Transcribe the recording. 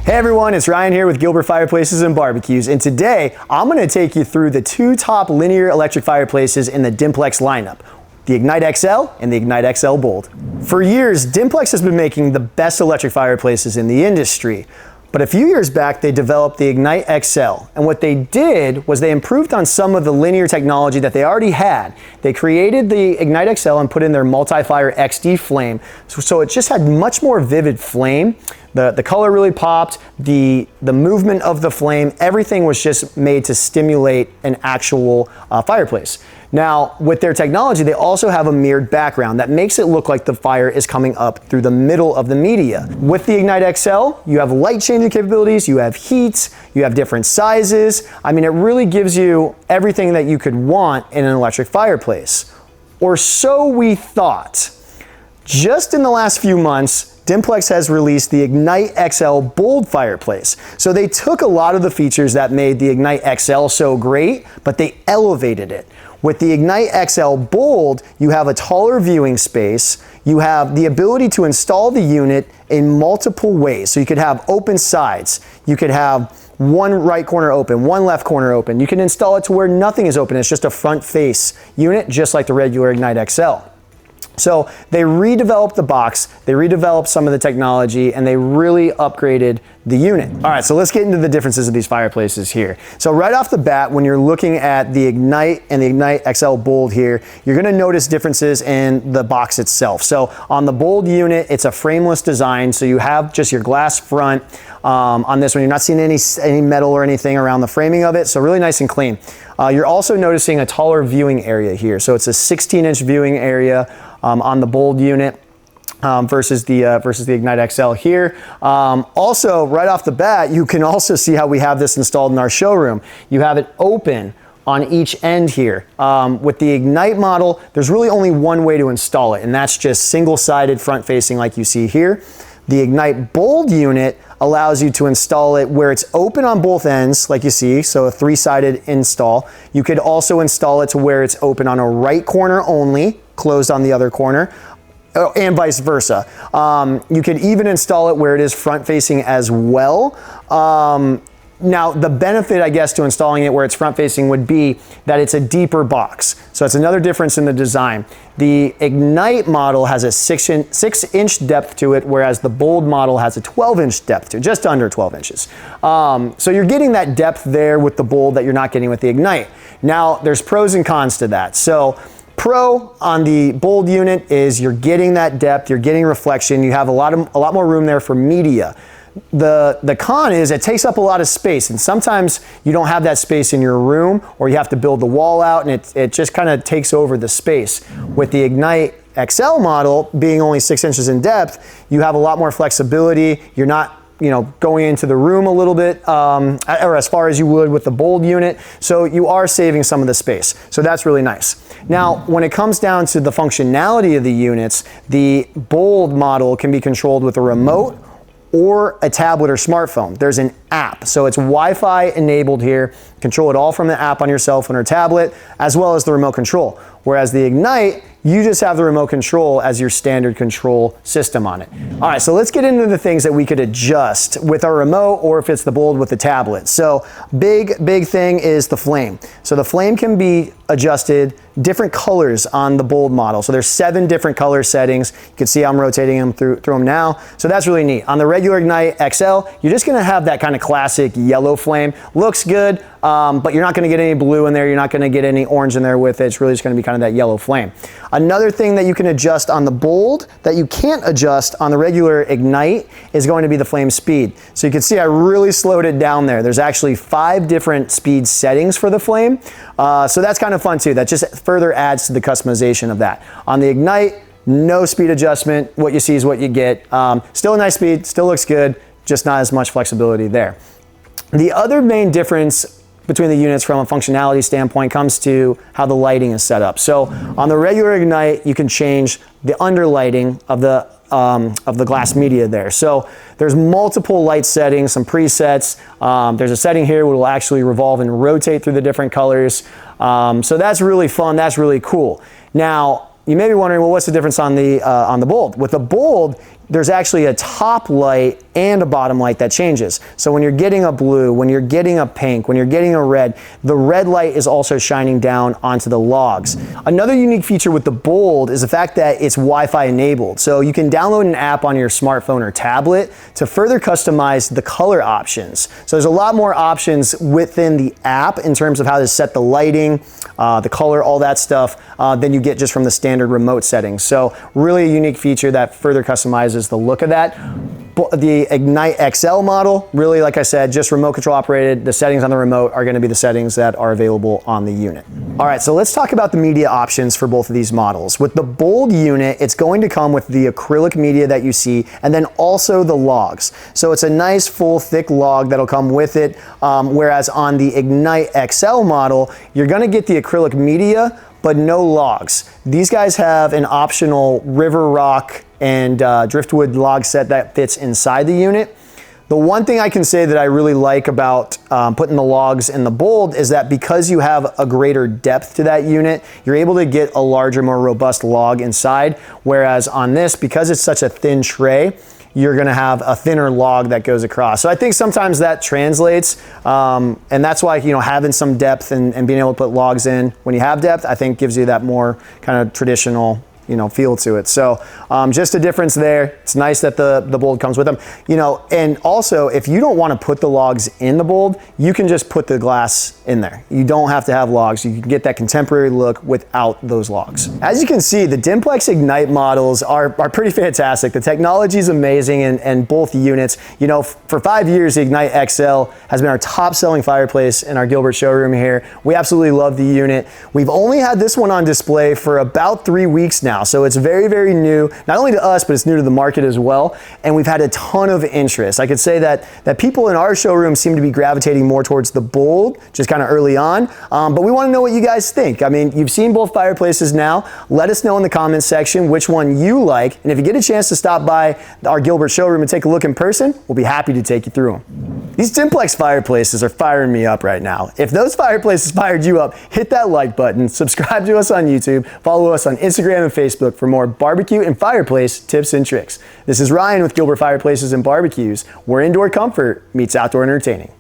Hey everyone, it's Ryan here with Gilbert Fireplaces and BBQs, and today I'm going to take you through the two top linear electric fireplaces in the Dimplex lineup, the Ignite XL and the Ignite XL Bold. For years, Dimplex has been making the best electric fireplaces in the industry. But a few years back, they developed the Ignite XL. And what they did was they improved on some of the linear technology that they already had. They created the Ignite XL and put in their multi-fire XD flame. So it just had much more vivid flame. The color really popped, the movement of the flame, everything was just made to stimulate an actual fireplace. Now, with their technology, they also have a mirrored background that makes it look like the fire is coming up through the middle of the media. With the Ignite XL, you have light changing capabilities, you have heat, you have different sizes. I mean, it really gives you everything that you could want in an electric fireplace. Or so we thought. Just in the last few months, Dimplex has released the Ignite XL Bold fireplace. So they took a lot of the features that made the Ignite XL so great, but they elevated it. With the Ignite XL Bold, you have a taller viewing space. You have the ability to install the unit in multiple ways. So you could have open sides. You could have one right corner open, one left corner open. You can install it to where nothing is open. It's just a front face unit, just like the regular Ignite XL. So they redeveloped the box, they redeveloped some of the technology, and they really upgraded the unit. All right, so let's get into the differences of these fireplaces here. So right off the bat, when you're looking at the Ignite and the Ignite XL Bold here, you're gonna notice differences in the box itself. So on the Bold unit, it's a frameless design, so you have just your glass front. On this one, you're not seeing any metal or anything around the framing of it, so really nice and clean. You're also noticing a taller viewing area here. So it's a 16-inch viewing area on the Bold unit versus the Ignite XL here. Also, right off the bat, you can also see how we have this installed in our showroom. You have it open on each end here. With the Ignite model, there's really only one way to install it, and that's just single-sided front facing like you see here. The Ignite Bold unit allows you to install it where it's open on both ends, like you see, so a three-sided install. You could also install it to where it's open on a right corner only, closed on the other corner, and vice versa. You could even install it where it is front-facing as well. Now, the benefit, I guess, to installing it where it's front-facing would be that it's a deeper box. So it's another difference in the design. The Ignite model has a 6-inch depth to it, whereas the Bold model has a 12-inch depth to it, just under 12 inches. So you're getting that depth there with the Bold that you're not getting with the Ignite. Now, there's pros and cons to that. So pro on the Bold unit is you're getting that depth, you're getting reflection, you have a lot more room there for media. The con is it takes up a lot of space, and sometimes you don't have that space in your room, or you have to build the wall out, and it just kind of takes over the space. With the Ignite XL model being only 6 inches in depth, you have a lot more flexibility. You're not going into the room a little bit, or as far as you would with the Bold unit. So you are saving some of the space. So that's really nice. Now, when it comes down to the functionality of the units, the Bold model can be controlled with a remote or a tablet or smartphone. There's an app, so it's Wi-Fi enabled here. Control it all from the app on your cell phone or tablet, as well as the remote control. Whereas the Ignite, you just have the remote control as your standard control system on it. All right, so let's get into the things that we could adjust with our remote, or if it's the Bold with the tablet. So big thing is the flame. So the flame can be adjusted different colors on the Bold model. So there's 7 different color settings. You can see I'm rotating them through them now. So that's really neat. On the regular Ignite XL, you're just gonna have that kind of classic yellow flame. Looks good, but you're not gonna get any blue in there. You're not gonna get any orange in there with it. It's really just gonna be kind of that yellow flame. Another thing that you can adjust on the Bold that you can't adjust on the regular Ignite is going to be the flame speed. So you can see I really slowed it down there. There's actually 5 different speed settings for the flame. So that's kind of fun too. That just further adds to the customization of that. On the Ignite, no speed adjustment. What you see is what you get. Still a nice speed, still looks good, just not as much flexibility there. The other main difference between the units from a functionality standpoint comes to how the lighting is set up. So on the regular Ignite, you can change the underlighting of the glass media there. So there's multiple light settings, some presets. There's a setting here which will actually revolve and rotate through the different colors. So that's really fun, that's really cool. Now, you may be wondering, well, what's the difference on the Bold? With the Bold, there's actually a top light and a bottom light that changes. So when you're getting a blue, when you're getting a pink, when you're getting a red, the red light is also shining down onto the logs. Another unique feature with the Bold is the fact that it's Wi-Fi enabled. So you can download an app on your smartphone or tablet to further customize the color options. So there's a lot more options within the app in terms of how to set the lighting, the color, all that stuff, than you get just from the standard remote settings. So really a unique feature that further customizes the look of that. The Ignite XL model, really, like I said, just remote control operated. The settings on the remote are going to be the settings that are available on the unit. All right, so let's talk about the media options for both of these models. With the Bold unit, it's going to come with the acrylic media that you see, and then also the logs. So it's a nice, full, thick log that'll come with it, whereas on the Ignite XL model, you're going to get the acrylic media, but no logs. These guys have an optional river rock and driftwood log set that fits inside the unit. The one thing I can say that I really like about putting the logs in the Bold is that because you have a greater depth to that unit, you're able to get a larger, more robust log inside. Whereas on this, because it's such a thin tray, you're gonna have a thinner log that goes across. So I think sometimes that translates, and that's why, you know, having some depth and being able to put logs in when you have depth, I think gives you that more kind of traditional, you know, feel to it. So just a difference there. It's nice that the Bold comes with them, you know, and also if you don't want to put the logs in the Bold, you can just put the glass in there. You don't have to have logs. You can get that contemporary look without those logs. As you can see, the Dimplex Ignite models are pretty fantastic. The technology is amazing and both units, you know, for 5 years, the Ignite XL has been our top selling fireplace in our Gilbert showroom here. We absolutely love the unit. We've only had this one on display for about 3 weeks now. So it's very, very new, not only to us, but it's new to the market as well. And we've had a ton of interest. I could say that people in our showroom seem to be gravitating more towards the Bold, just kind of early on. But we want to know what you guys think. I mean, you've seen both fireplaces now. Let us know in the comments section which one you like. And if you get a chance to stop by our Gilbert showroom and take a look in person, we'll be happy to take you through them. These Dimplex fireplaces are firing me up right now. If those fireplaces fired you up, hit that like button, subscribe to us on YouTube, follow us on Instagram and Facebook for more barbecue and fireplace tips and tricks. This is Ryan with Gilbert Fireplaces and Barbecues, where indoor comfort meets outdoor entertaining.